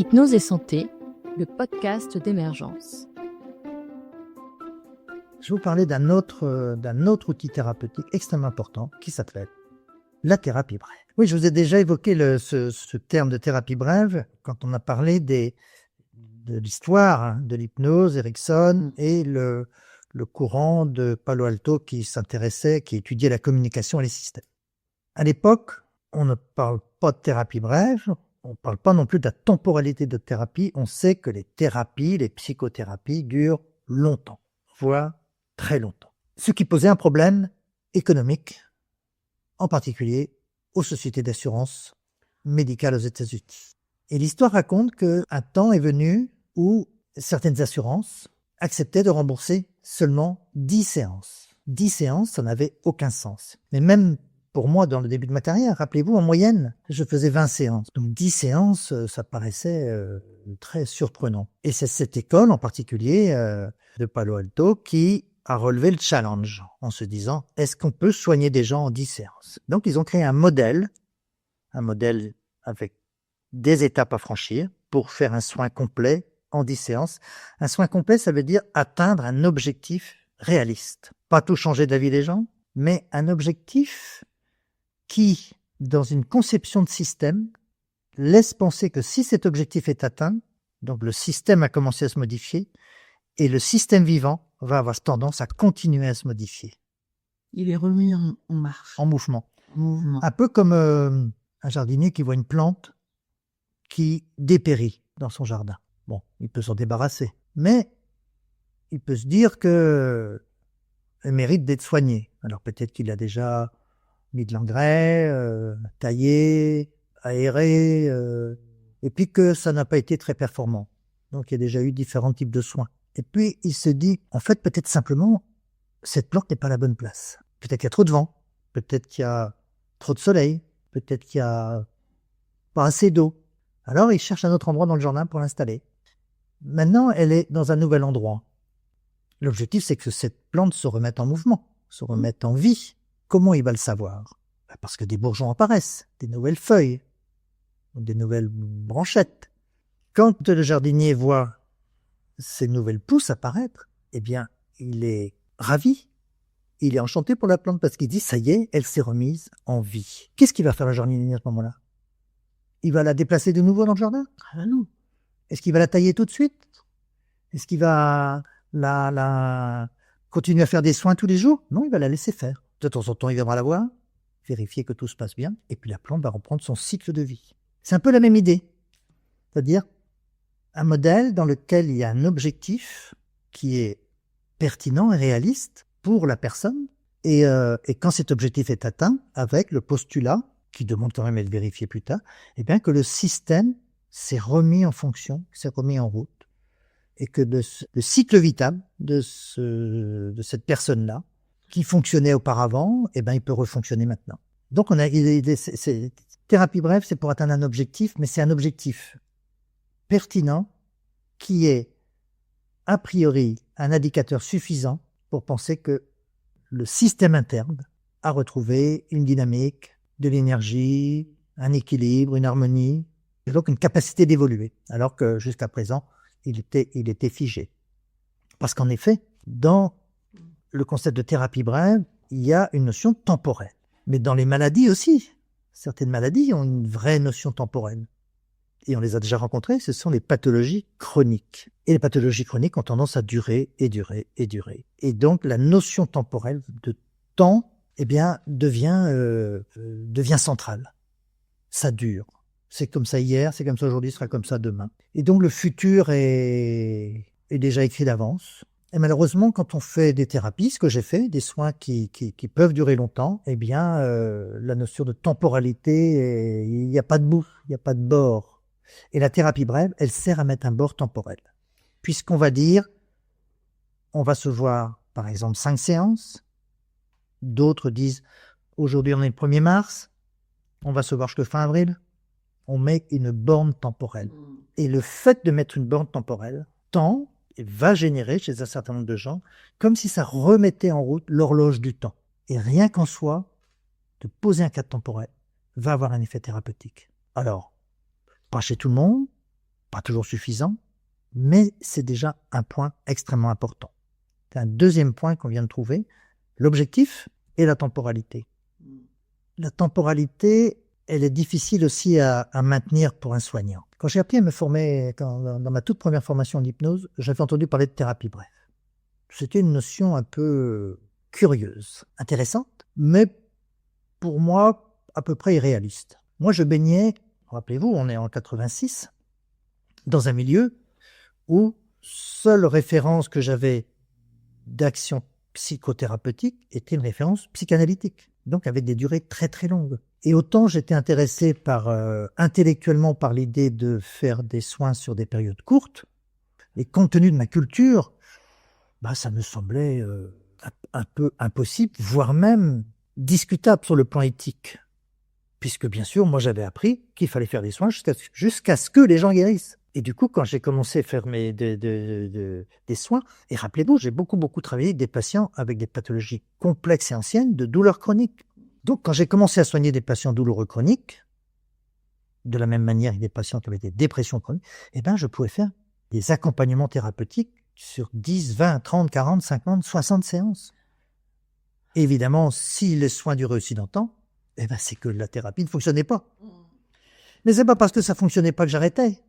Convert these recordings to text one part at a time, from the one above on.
Hypnose et santé, le podcast d'Emergence. Je vais vous parler d'un autre outil thérapeutique extrêmement important qui s'appelle la thérapie brève. Oui, je vous ai déjà évoqué ce terme de thérapie brève quand on a parlé de l'histoire de l'hypnose, Erickson et le courant de Palo Alto qui étudiait la communication et les systèmes. À l'époque, on ne parle pas de thérapie brève, on ne parle pas non plus de la temporalité de thérapie. On sait que les thérapies, les psychothérapies durent longtemps, voire très longtemps. Ce qui posait un problème économique, en particulier aux sociétés d'assurance médicale aux États-Unis. Et l'histoire raconte qu'un temps est venu où certaines assurances acceptaient de rembourser seulement 10 séances. 10 séances, ça n'avait aucun sens. Mais même pour moi, dans le début de ma carrière, rappelez-vous, en moyenne, je faisais 20 séances. Donc 10 séances, ça paraissait très surprenant. Et c'est cette école en particulier de Palo Alto qui a relevé le challenge en se disant, est-ce qu'on peut soigner des gens en 10 séances? Donc ils ont créé un modèle avec des étapes à franchir pour faire un soin complet en 10 séances. Un soin complet, ça veut dire atteindre un objectif réaliste. Pas tout changer de la vie des gens, mais un objectif qui, dans une conception de système, laisse penser que si cet objectif est atteint, donc le système a commencé à se modifier, et le système vivant va avoir tendance à continuer à se modifier. Il est remis en marche. En mouvement. Un peu comme un jardinier qui voit une plante qui dépérit dans son jardin. Bon, il peut s'en débarrasser, mais il peut se dire qu'elle mérite d'être soignée. Alors peut-être qu'il a déjà mis de l'engrais, taillé, aéré, et puis que ça n'a pas été très performant. Donc il y a déjà eu différents types de soins. Et puis il se dit, en fait, peut-être simplement, cette plante n'est pas à la bonne place. Peut-être qu'il y a trop de vent, peut-être qu'il y a trop de soleil, peut-être qu'il y a pas assez d'eau. Alors il cherche un autre endroit dans le jardin pour l'installer. Maintenant, elle est dans un nouvel endroit. L'objectif, c'est que cette plante se remette en mouvement, se remette en vie. Comment il va le savoir? Parce que des bourgeons apparaissent, des nouvelles feuilles, des nouvelles branchettes. Quand le jardinier voit ces nouvelles pousses apparaître, eh bien, il est ravi. Il est enchanté pour la plante parce qu'il dit, ça y est, elle s'est remise en vie. Qu'est-ce qu'il va faire le jardinier à ce moment-là? Il va la déplacer de nouveau dans le jardin? Ah non. Est-ce qu'il va la tailler tout de suite? Est-ce qu'il va la continuer à faire des soins tous les jours? Non, il va la laisser faire. De temps en temps, il viendra la voir, vérifier que tout se passe bien, et puis la plante va reprendre son cycle de vie. C'est un peu la même idée. C'est-à-dire un modèle dans lequel il y a un objectif qui est pertinent et réaliste pour la personne, et quand cet objectif est atteint, avec le postulat, qui demande quand même à être vérifié plus tard, eh bien que le système s'est remis en fonction, s'est remis en route, et que le cycle vital de cette personne-là, qui fonctionnait auparavant, eh ben, il peut refonctionner maintenant. Donc, thérapie brève, c'est pour atteindre un objectif, mais c'est un objectif pertinent qui est, a priori, un indicateur suffisant pour penser que le système interne a retrouvé une dynamique, de l'énergie, un équilibre, une harmonie, et donc une capacité d'évoluer, alors que jusqu'à présent, il était figé. Parce qu'en effet, dans le concept de thérapie brève, il y a une notion temporelle. Mais dans les maladies aussi, certaines maladies ont une vraie notion temporelle. Et on les a déjà rencontrées, ce sont les pathologies chroniques. Et les pathologies chroniques ont tendance à durer et durer et durer. Et donc la notion temporelle de temps, eh bien, devient centrale. Ça dure. C'est comme ça hier, c'est comme ça aujourd'hui, ce sera comme ça demain. Et donc le futur est déjà écrit d'avance. Et malheureusement, quand on fait des thérapies, ce que j'ai fait, des soins qui peuvent durer longtemps, eh bien, la notion de temporalité, il n'y a pas de bout, il n'y a pas de bord. Et la thérapie brève, elle sert à mettre un bord temporel. Puisqu'on va dire, on va se voir, par exemple, 5 séances. D'autres disent, aujourd'hui on est le 1er mars, on va se voir jusqu'à fin avril. On met une borne temporelle. Et le fait de mettre une borne temporelle va générer chez un certain nombre de gens comme si ça remettait en route l'horloge du temps. Et rien qu'en soi, de poser un cadre temporel va avoir un effet thérapeutique. Alors, pas chez tout le monde, Pas toujours suffisant, mais c'est déjà un point extrêmement important. C'est un deuxième point qu'on vient de trouver, l'objectif et la temporalité. La temporalité, elle est difficile aussi à maintenir pour un soignant. Quand j'ai appris à me former, dans ma toute première formation en hypnose, j'avais entendu parler de thérapie brève. C'était une notion un peu curieuse, intéressante, mais pour moi, à peu près irréaliste. Moi, je baignais, rappelez-vous, on est en 86, dans un milieu où seule référence que j'avais d'action psychothérapeutique était une référence psychanalytique, donc avec des durées très très longues. Et autant j'étais intéressé intellectuellement par l'idée de faire des soins sur des périodes courtes, et compte tenu de ma culture, ça me semblait un peu impossible, voire même discutable sur le plan éthique. Puisque bien sûr, moi j'avais appris qu'il fallait faire des soins jusqu'à ce que les gens guérissent. Et du coup, quand j'ai commencé à faire des soins, et rappelez-vous, j'ai beaucoup travaillé avec des patients avec des pathologies complexes et anciennes de douleurs chroniques. Donc quand j'ai commencé à soigner des patients douloureux chroniques, de la même manière que des patients qui avaient des dépressions chroniques, je pouvais faire des accompagnements thérapeutiques sur 10, 20, 30, 40, 50, 60 séances. Et évidemment, si les soins duraient aussi longtemps, c'est que la thérapie ne fonctionnait pas. Mais c'est pas parce que ça fonctionnait pas que j'arrêtais.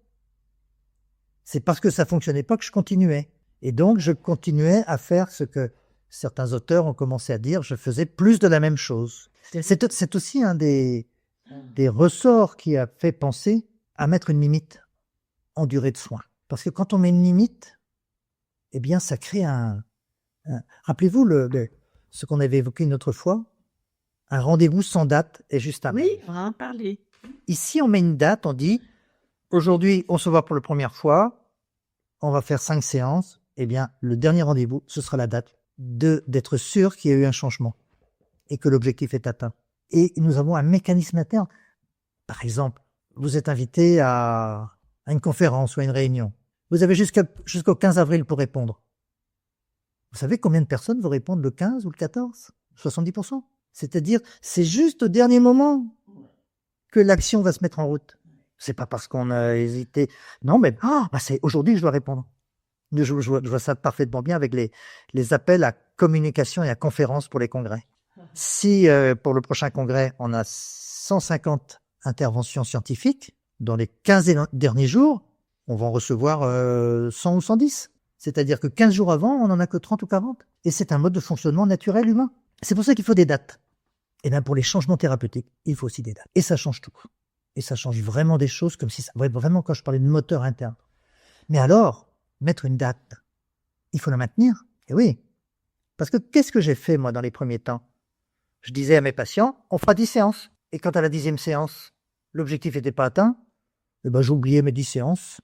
C'est parce que ça fonctionnait pas que je continuais. Et donc, je continuais à faire ce que certains auteurs ont commencé à dire, je faisais plus de la même chose. C'est aussi un des ressorts qui a fait penser à mettre une limite en durée de soins. Parce que quand on met une limite, ça crée rappelez-vous ce qu'on avait évoqué une autre fois, un rendez-vous sans date et juste un. Oui, on va en parler. Ici, on met une date, on dit, aujourd'hui, on se voit pour la première fois, on va faire 5 séances. Le dernier rendez-vous, ce sera la date d'être sûr qu'il y a eu un changement et que l'objectif est atteint. Et nous avons un mécanisme interne. Par exemple, vous êtes invité à une conférence ou à une réunion. Vous avez jusqu'au 15 avril pour répondre. Vous savez combien de personnes vont répondre le 15 ou le 14 ? 70%. C'est-à-dire, c'est juste au dernier moment que l'action va se mettre en route. C'est pas parce qu'on a hésité. Non, mais c'est aujourd'hui que je dois répondre. Je vois ça parfaitement bien avec les appels à communication et à conférence pour les congrès. Si pour le prochain congrès, on a 150 interventions scientifiques, dans les 15 derniers jours, on va en recevoir 100 ou 110. C'est-à-dire que 15 jours avant, on n'en a que 30 ou 40. Et c'est un mode de fonctionnement naturel humain. C'est pour ça qu'il faut des dates. Et pour les changements thérapeutiques, il faut aussi des dates. Et ça change tout. Et ça change vraiment des choses comme si ça... Vraiment, quand je parlais de moteur interne. Mais alors, mettre une date, il faut la maintenir. Et oui. Parce que qu'est-ce que j'ai fait, moi, dans les premiers temps ? Je disais à mes patients, on fera 10 séances. Et quand à la 10e séance, l'objectif n'était pas atteint, j'oubliais mes 10 séances.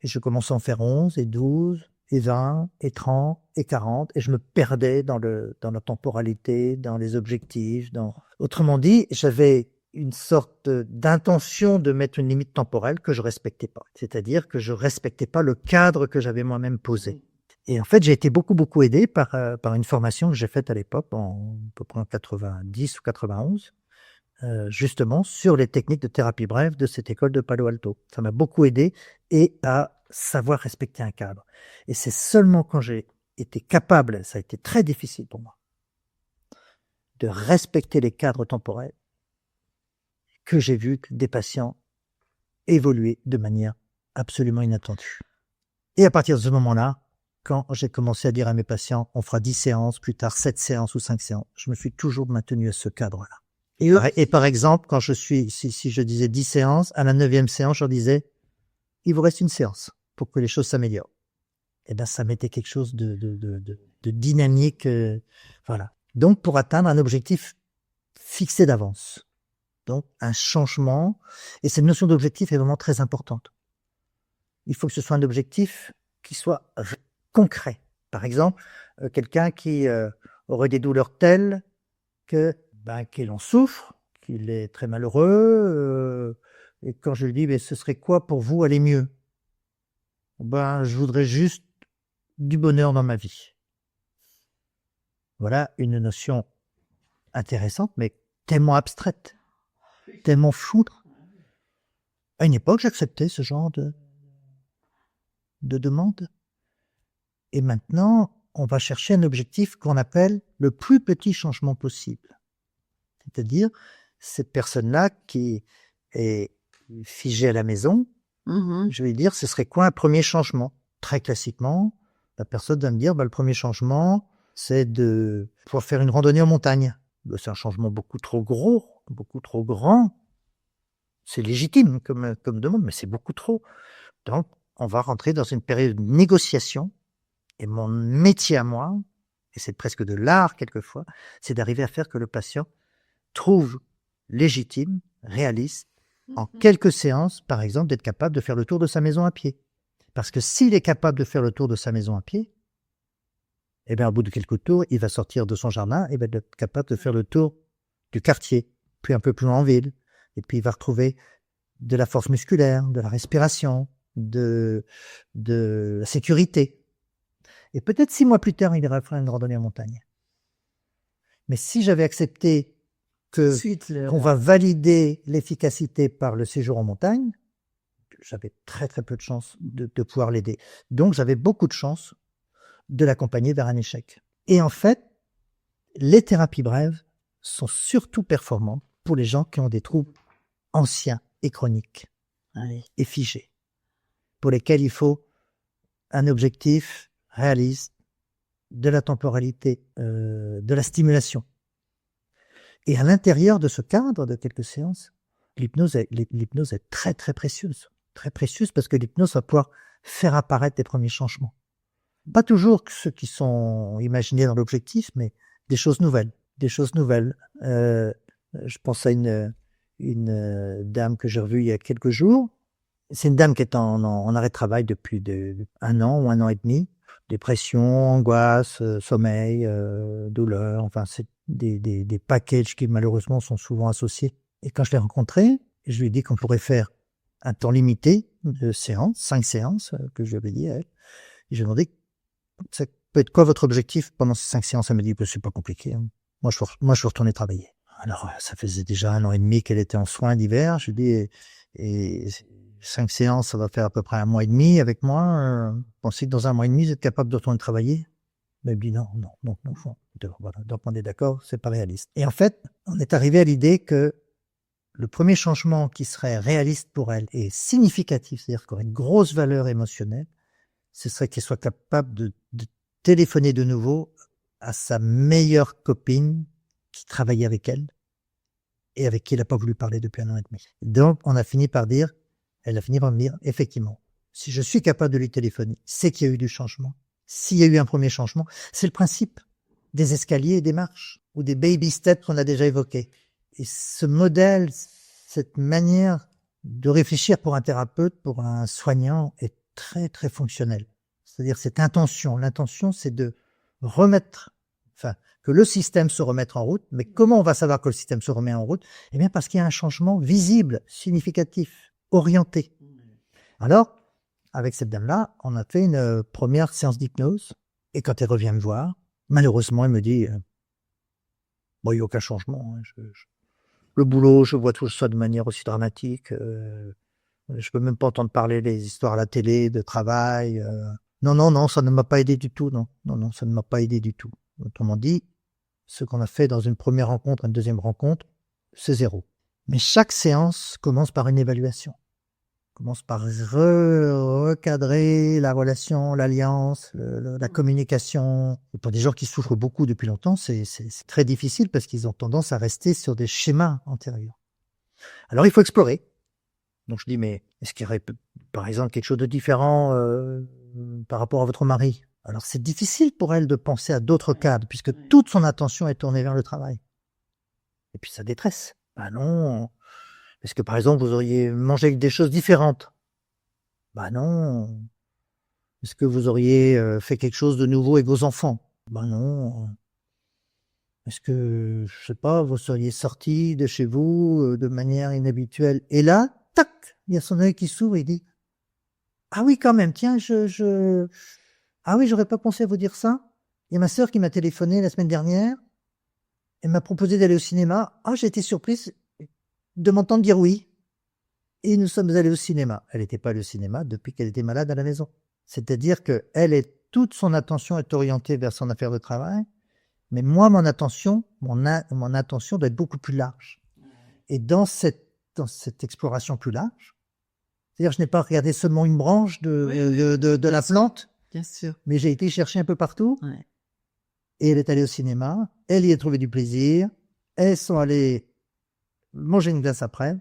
Et je commençais à en faire 11 et 12 et 20 et 30 et 40. Et je me perdais dans la temporalité, dans les objectifs. Autrement dit, j'avais une sorte d'intention de mettre une limite temporelle que je respectais pas. C'est-à-dire que je respectais pas le cadre que j'avais moi-même posé. Et en fait, j'ai été beaucoup aidé par une formation que j'ai faite à l'époque, à peu près en 90 ou 91, justement sur les techniques de thérapie brève de cette école de Palo Alto. Ça m'a beaucoup aidé et à savoir respecter un cadre. Et c'est seulement quand j'ai été capable, ça a été très difficile pour moi, de respecter les cadres temporels, que j'ai vu des patients évoluer de manière absolument inattendue. Et à partir de ce moment-là, quand j'ai commencé à dire à mes patients, on fera 10 séances, plus tard 7 séances ou 5 séances, je me suis toujours maintenu à ce cadre-là. Et par exemple, quand si je disais 10 séances, à la 9e séance, je leur disais, il vous reste une séance pour que les choses s'améliorent. Ça mettait quelque chose de dynamique. Voilà. Donc, pour atteindre un objectif fixé d'avance. Donc, un changement. Et cette notion d'objectif est vraiment très importante. Il faut que ce soit un objectif qui soit concret. Par exemple, quelqu'un qui aurait des douleurs telles qu'il en souffre, qu'il est très malheureux, et quand je lui dis, mais ce serait quoi pour vous aller mieux ? Je voudrais juste du bonheur dans ma vie. Voilà une notion intéressante, mais tellement abstraite, tellement floue. À une époque, j'acceptais ce genre de demande. Et maintenant, on va chercher un objectif qu'on appelle le plus petit changement possible. C'est-à-dire, cette personne-là qui est figée à la maison, je vais dire, ce serait quoi un premier changement? Très classiquement, la personne va me dire, le premier changement, c'est de pouvoir faire une randonnée en montagne. C'est un changement beaucoup trop gros, beaucoup trop grand. C'est légitime comme demande, mais c'est beaucoup trop. Donc, on va rentrer dans une période de négociation. Et mon métier à moi, et c'est presque de l'art quelquefois, c'est d'arriver à faire que le patient trouve légitime, réaliste, en quelques séances, par exemple, d'être capable de faire le tour de sa maison à pied. Parce que s'il est capable de faire le tour de sa maison à pied, eh bien, au bout de quelques tours, il va sortir de son jardin et va être capable de faire le tour du quartier, puis un peu plus loin en ville. Et puis, il va retrouver de la force musculaire, de la respiration, de la sécurité. Et peut-être 6 mois plus tard, il ira faire une randonnée en montagne. Mais si j'avais accepté qu'on va valider l'efficacité par le séjour en montagne, j'avais très très peu de chances de pouvoir l'aider. Donc j'avais beaucoup de chances de l'accompagner vers un échec. Et en fait, les thérapies brèves sont surtout performantes pour les gens qui ont des troubles anciens et chroniques et figés, pour lesquels il faut un objectif réaliste, de la temporalité, de la stimulation. Et à l'intérieur de ce cadre de quelques séances, l'hypnose est très très précieuse. Très précieuse parce que l'hypnose va pouvoir faire apparaître des premiers changements. Pas toujours ceux qui sont imaginés dans l'objectif, mais des choses nouvelles. Des choses nouvelles. Je pense à une dame que j'ai revue il y a quelques jours. C'est une dame qui est en arrêt de travail depuis 1 an ou 1 an et demi. Dépression, angoisse, sommeil, douleur, enfin c'est des packages qui malheureusement sont souvent associés. Et quand je l'ai rencontrée, je lui ai dit qu'on pourrait faire un temps limité de séances, 5 séances que je lui avais dit à elle. Et je lui ai demandé, ça peut être quoi votre objectif pendant ces 5 séances? Elle m'a dit, c'est pas compliqué, hein. Moi je veux retourner travailler. Alors ça faisait déjà 1 an et demi qu'elle était en soins d'hiver. Je lui ai dit, et 5 séances, ça va faire à peu près 1 mois et demi avec moi. Pensez que dans 1 mois et demi, vous êtes capable de retourner travailler? Mais elle me dit non. Voilà, donc on est d'accord, c'est pas réaliste. Et en fait, on est arrivé à l'idée que le premier changement qui serait réaliste pour elle et significatif, c'est-à-dire qu'il aurait une grosse valeur émotionnelle, ce serait qu'elle soit capable de téléphoner de nouveau à sa meilleure copine qui travaillait avec elle et avec qui elle n'a pas voulu parler depuis 1 an et demi. Donc, elle a fini par me dire, effectivement, si je suis capable de lui téléphoner, c'est qu'il y a eu du changement. S'il y a eu un premier changement, c'est le principe des escaliers et des marches, ou des baby steps qu'on a déjà évoqués. Et ce modèle, cette manière de réfléchir pour un thérapeute, pour un soignant, est très, très fonctionnelle. C'est-à-dire cette intention. L'intention, c'est de que le système se remette en route. Mais comment on va savoir que le système se remet en route? Eh bien, parce qu'il y a un changement visible, significatif, orienté. Alors, avec cette dame-là, on a fait une première séance d'hypnose. Et quand elle revient me voir, malheureusement, elle me dit, il n'y a aucun changement. Hein. Le boulot, je vois tout ça de manière aussi dramatique. Je peux même pas entendre parler des histoires à la télé, de travail. Non, ça ne m'a pas aidé du tout. Non, ça ne m'a pas aidé du tout. Autrement dit, ce qu'on a fait dans une première rencontre, une deuxième rencontre, c'est 0. Mais chaque séance commence par une évaluation. Commence par recadrer la relation, l'alliance, la communication. Et pour des gens qui souffrent beaucoup depuis longtemps, c'est très difficile parce qu'ils ont tendance à rester sur des schémas antérieurs. Alors, il faut explorer. Donc, je dis, mais est-ce qu'il y aurait, par exemple, quelque chose de différent par rapport à votre mari? Alors, c'est difficile pour elle de penser à d'autres cadres puisque toute son attention est tournée vers le travail. Et puis, sa détresse. Non... Est-ce que, par exemple, vous auriez mangé des choses différentes? Non. Est-ce que vous auriez fait quelque chose de nouveau avec vos enfants? Non. Est-ce que, je sais pas, vous seriez sorti de chez vous de manière inhabituelle? Et là, tac, il y a son œil qui s'ouvre et il dit, ah oui, quand même, tiens, ah oui, j'aurais pas pensé à vous dire ça. Il y a ma sœur qui m'a téléphoné la semaine dernière. Elle m'a proposé d'aller au cinéma. Ah, j'ai été surprise de m'entendre dire oui. Et nous sommes allés au cinéma. Elle n'était pas allée au cinéma depuis qu'elle était malade à la maison. C'est-à-dire que toute son attention est orientée vers son affaire de travail, mais moi, mon attention doit être beaucoup plus large. Et dans cette exploration plus large, c'est-à-dire je n'ai pas regardé seulement une branche de la plante, Bien sûr. mais j'ai été chercher un peu partout. Ouais. Et elle est allée au cinéma, elle y a trouvé du plaisir, elles sont allées manger une glace après,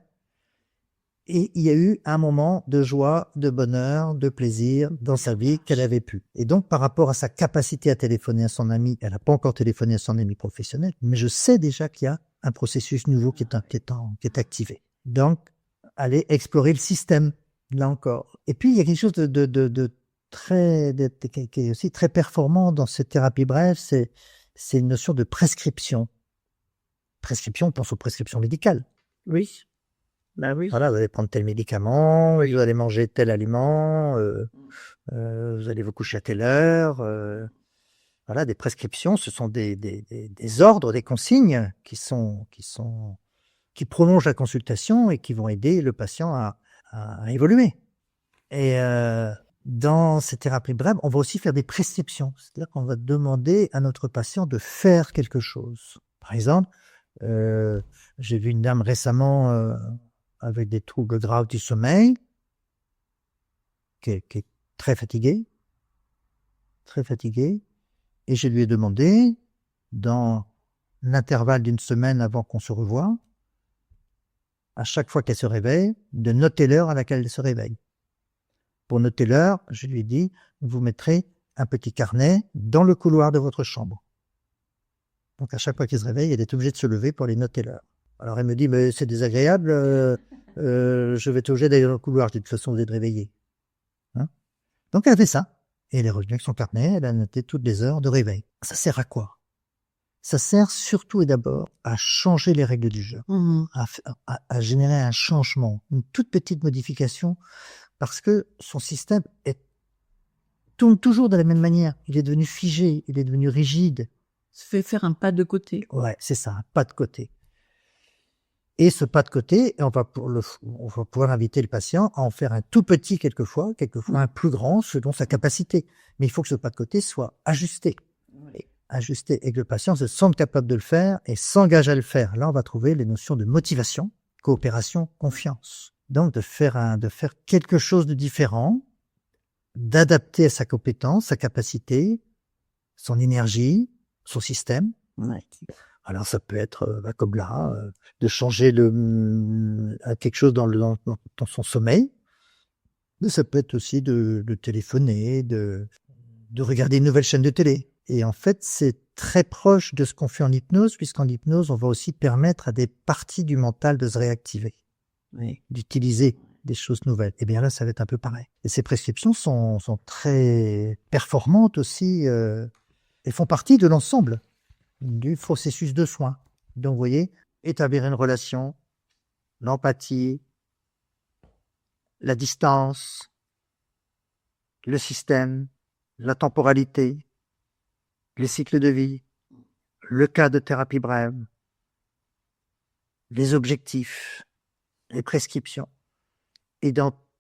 et il y a eu un moment de joie, de bonheur, de plaisir dans sa vie qu'elle avait pu. Et donc, par rapport à sa capacité à téléphoner à son ami, elle n'a pas encore téléphoné à son ami professionnel, mais je sais déjà qu'il y a un processus nouveau qui est activé. Donc, aller explorer le système, là encore. Et puis, il y a quelque chose qui est aussi très performant dans cette thérapie brève, c'est une notion de prescription. Prescription, on pense aux prescriptions médicales. Oui. Bah oui. Voilà, vous allez prendre tel médicament, vous allez manger tel aliment, vous allez vous coucher à telle heure. Voilà, des prescriptions, ce sont des ordres, des consignes qui prolongent la consultation et qui vont aider le patient à évoluer. Et dans ces thérapies brèves, on va aussi faire des prescriptions. C'est-à-dire qu'on va demander à notre patient de faire quelque chose. Par exemple, j'ai vu une dame récemment avec des troubles graves du sommeil, qui est très fatiguée, et je lui ai demandé, dans l'intervalle d'une semaine avant qu'on se revoie, à chaque fois qu'elle se réveille, de noter l'heure à laquelle elle se réveille. Pour noter l'heure, je lui ai dit, vous mettrez un petit carnet dans le couloir de votre chambre. Donc à chaque fois qu'elle se réveille, elle est obligée de se lever pour aller noter l'heure. Alors elle me dit, mais c'est désagréable, je vais être obligé d'aller dans le couloir. Je dis, de toute façon, vous êtes réveillé. Hein? Donc elle a fait ça. Et elle est revenue avec son carnet, elle a noté toutes les heures de réveil. Ça sert à quoi? Ça sert surtout et d'abord à changer les règles du jeu, à générer un changement, une toute petite modification, parce que son système tourne toujours de la même manière. Il est devenu figé, il est devenu rigide. Ça fait faire un pas de côté. Ouais, c'est ça, un pas de côté. Et ce pas de côté, on va pouvoir inviter le patient à en faire un tout petit quelquefois un plus grand selon sa capacité. Mais il faut que ce pas de côté soit ajusté. Ajusté et que le patient se sente capable de le faire et s'engage à le faire. Là, on va trouver les notions de motivation, coopération, confiance. Donc, de faire quelque chose de différent, d'adapter à sa compétence, sa capacité, son énergie, son système. Ouais. Alors ça peut être comme là, de changer quelque chose dans son sommeil, mais ça peut être aussi de téléphoner, de regarder une nouvelle chaîne de télé. Et en fait, c'est très proche de ce qu'on fait en hypnose, puisqu'en hypnose, on va aussi permettre à des parties du mental de se réactiver, d'utiliser des choses nouvelles. Et bien là, ça va être un peu pareil. Et ces prescriptions sont très performantes aussi, et font partie de l'ensemble du processus de soins. Donc, vous voyez, établir une relation, l'empathie, la distance, le système, la temporalité, les cycles de vie, le cas de thérapie brève, les objectifs, les prescriptions. Et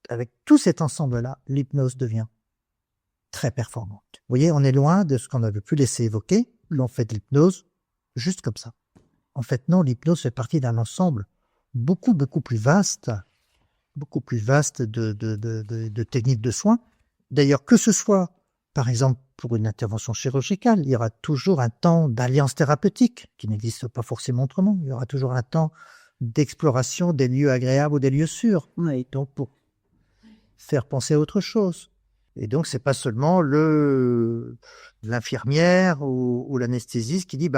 avec tout cet ensemble-là, l'hypnose devient très performante. Vous voyez, on est loin de ce qu'on avait pu laisser évoquer. L'on fait de l'hypnose juste comme ça. En fait, non, l'hypnose fait partie d'un ensemble beaucoup plus vaste de techniques de soins. D'ailleurs, que ce soit, par exemple, pour une intervention chirurgicale, il y aura toujours un temps d'alliance thérapeutique qui n'existe pas forcément autrement. Il y aura toujours un temps d'exploration des lieux agréables ou des lieux sûrs. Oui. Donc, pour faire penser à autre chose. Et donc, c'est pas seulement l'infirmière ou l'anesthésiste qui dit,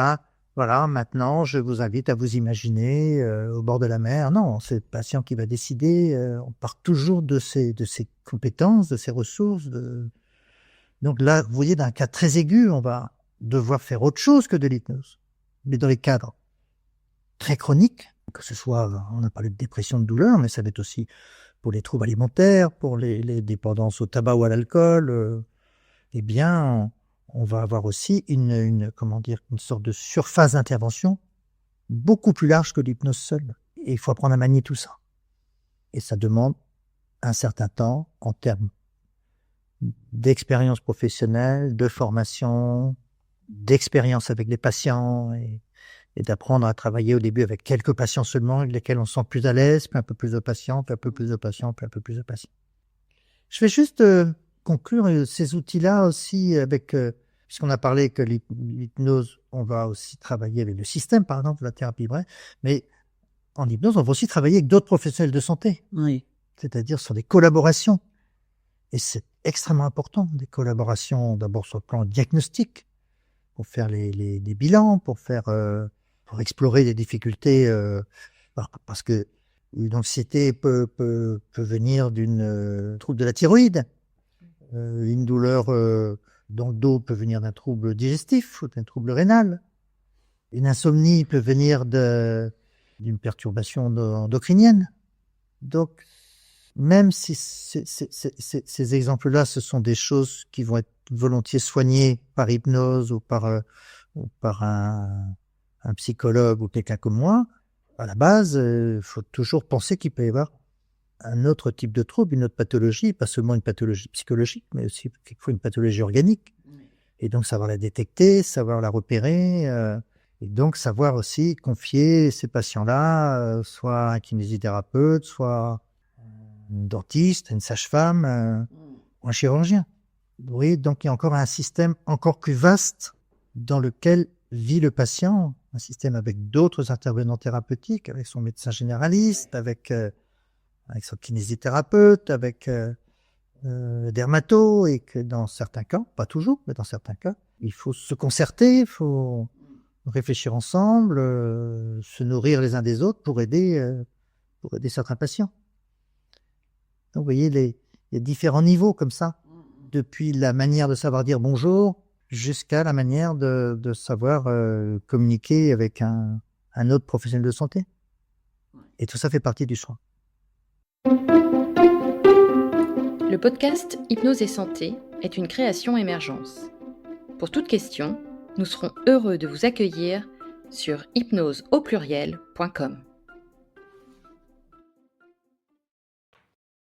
voilà, maintenant, je vous invite à vous imaginer au bord de la mer. Non, c'est le patient qui va décider. On part toujours de ses compétences, de ses ressources. Donc là, vous voyez, dans un cas très aigu, on va devoir faire autre chose que de l'hypnose. Mais dans les cadres très chroniques, que ce soit, on a parlé de dépression, de douleur, mais ça va être aussi pour les troubles alimentaires, pour les dépendances au tabac ou à l'alcool, eh bien, on va avoir aussi une sorte de surface d'intervention beaucoup plus large que l'hypnose seule. Et il faut apprendre à manier tout ça. Et ça demande un certain temps en termes d'expérience professionnelle, de formation, d'expérience avec les patients et d'apprendre à travailler au début avec quelques patients seulement, avec lesquels on se sent plus à l'aise, puis un peu plus de patients, puis un peu plus de patients, puis un peu plus de patients. Je vais juste conclure ces outils-là aussi avec, puisqu'on a parlé que l'hypnose, on va aussi travailler avec le système, par exemple, la thérapie brève, mais en hypnose, on va aussi travailler avec d'autres professionnels de santé, Oui. c'est-à-dire sur des collaborations. Et c'est extrêmement important, des collaborations d'abord sur le plan diagnostique, pour faire les bilans, pour explorer des difficultés, parce que une anxiété peut venir d'une trouble de la thyroïde, une douleur dans le dos peut venir d'un trouble digestif ou d'un trouble rénal, une insomnie peut venir d'une perturbation endocrinienne. Donc, même si ces exemples-là, ce sont des choses qui vont être volontiers soignées par hypnose ou par un psychologue ou quelqu'un comme moi, à la base, il faut toujours penser qu'il peut y avoir un autre type de trouble, une autre pathologie, pas seulement une pathologie psychologique, mais aussi quelquefois une pathologie organique. Et donc, savoir la détecter, savoir la repérer, et donc savoir aussi confier ces patients-là, soit à un kinésithérapeute, soit un dentiste, une sage-femme, ou un chirurgien. Vous voyez, donc il y a encore un système encore plus vaste dans lequel vit le patient, un système avec d'autres intervenants thérapeutiques, avec son médecin généraliste, avec son kinésithérapeute, avec dermato, et que dans certains cas, pas toujours, mais dans certains cas, il faut se concerter, il faut réfléchir ensemble, se nourrir les uns des autres pour aider certains patients. Donc vous voyez, il y a différents niveaux comme ça, depuis la manière de savoir dire bonjour jusqu'à la manière de savoir communiquer avec un autre professionnel de santé. Et tout ça fait partie du soin. Le podcast Hypnose et Santé est une création Émergence. Pour toute question, nous serons heureux de vous accueillir sur hypnoseaupluriel.com.